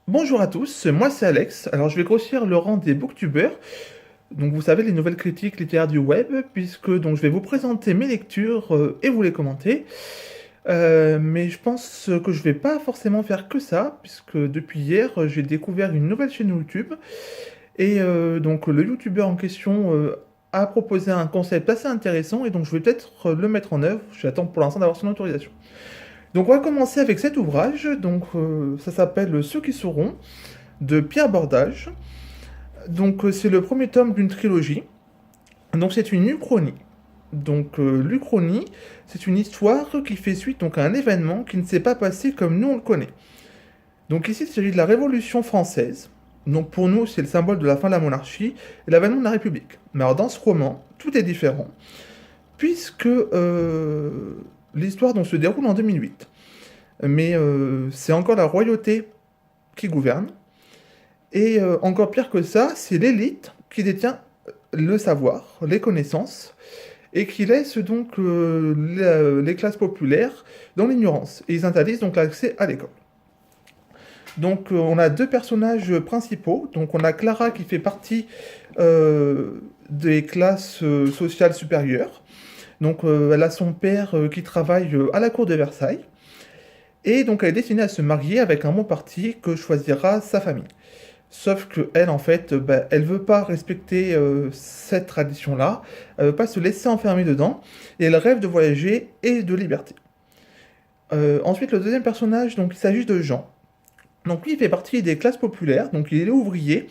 Bonjour à tous, moi c'est Alex. Alors je vais grossir le rang des booktubeurs. Donc vous savez les nouvelles critiques littéraires du web, puisque donc je vais vous présenter mes lectures et vous les commenter. Mais je pense que je vais pas forcément faire que ça, puisque depuis hier j'ai découvert une nouvelle chaîne YouTube et donc le youtubeur en question a proposé un concept assez intéressant et donc je vais peut-être le mettre en œuvre. J'attends pour l'instant d'avoir son autorisation. Donc on va commencer avec cet ouvrage. Donc ça s'appelle Ceux qui sauront de Pierre Bordage. Donc c'est le premier tome d'une trilogie. Donc c'est une uchronie. Donc l'Uchronie, c'est une histoire qui fait suite donc à un événement qui ne s'est pas passé comme nous on le connaît. Donc ici il s'agit de la Révolution française. Donc pour nous c'est le symbole de la fin de la monarchie et l'avènement de la République. Mais alors dans ce roman, tout est différent, puisque l'histoire donc se déroule en 2008. Mais c'est encore la royauté qui gouverne. Et encore pire que ça, c'est l'élite qui détient le savoir, les connaissances, et qui laisse donc les classes populaires dans l'ignorance. Et ils interdisent donc l'accès à l'école. Donc on a deux personnages principaux. Donc on a Clara qui fait partie des classes sociales supérieures. Donc elle a son père qui travaille à la cour de Versailles. Et donc elle est destinée à se marier avec un bon parti que choisira sa famille. Sauf que elle, en fait, elle veut pas respecter cette tradition-là, elle veut pas se laisser enfermer dedans, et elle rêve de voyager et de liberté. Ensuite, le deuxième personnage, donc il s'agit de Jean. Donc lui, il fait partie des classes populaires, donc il est ouvrier,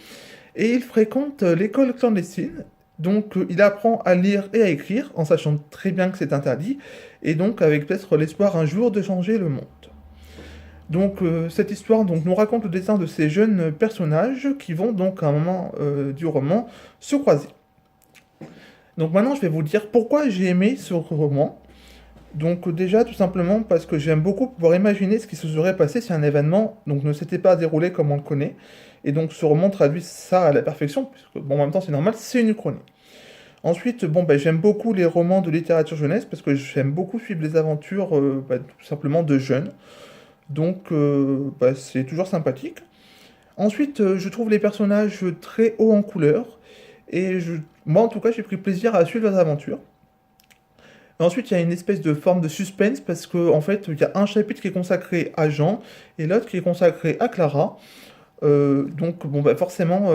et il fréquente l'école clandestine. Donc il apprend à lire et à écrire, en sachant très bien que c'est interdit, et donc avec peut-être l'espoir un jour de changer le monde. Donc cette histoire donc, nous raconte le destin de ces jeunes personnages qui vont donc à un moment du roman se croiser. Donc maintenant je vais vous dire pourquoi j'ai aimé ce roman. Donc déjà tout simplement parce que j'aime beaucoup pouvoir imaginer ce qui se serait passé si un événement donc, ne s'était pas déroulé comme on le connaît. Et donc ce roman traduit ça à la perfection, puisque bon, en même temps c'est normal, c'est une uchronie. Ensuite, bon, j'aime beaucoup les romans de littérature jeunesse parce que j'aime beaucoup suivre les aventures tout simplement de jeunes. Donc, c'est toujours sympathique. Ensuite, je trouve les personnages très hauts en couleur. Et moi, en tout cas, j'ai pris plaisir à suivre leurs aventures. Ensuite, il y a une espèce de forme de suspense parce qu'en fait, il y a un chapitre qui est consacré à Jean et l'autre qui est consacré à Clara. Donc, bon, forcément,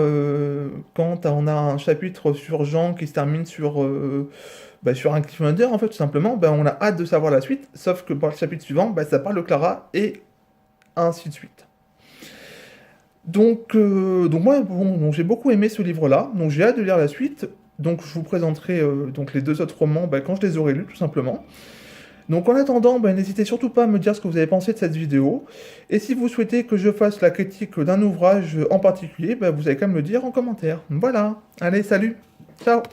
quand on a un chapitre sur Jean qui se termine sur un cliffhanger, en fait, tout simplement, on a hâte de savoir la suite. Sauf que pour le chapitre suivant, ça parle de Clara et ainsi de suite. Donc moi, bon, donc j'ai beaucoup aimé ce livre-là, donc j'ai hâte de lire la suite. Donc je vous présenterai donc les deux autres romans quand je les aurai lus, tout simplement. Donc en attendant, n'hésitez surtout pas à me dire ce que vous avez pensé de cette vidéo. Et si vous souhaitez que je fasse la critique d'un ouvrage en particulier, vous avez qu'à me le dire en commentaire. Voilà, allez, salut, ciao!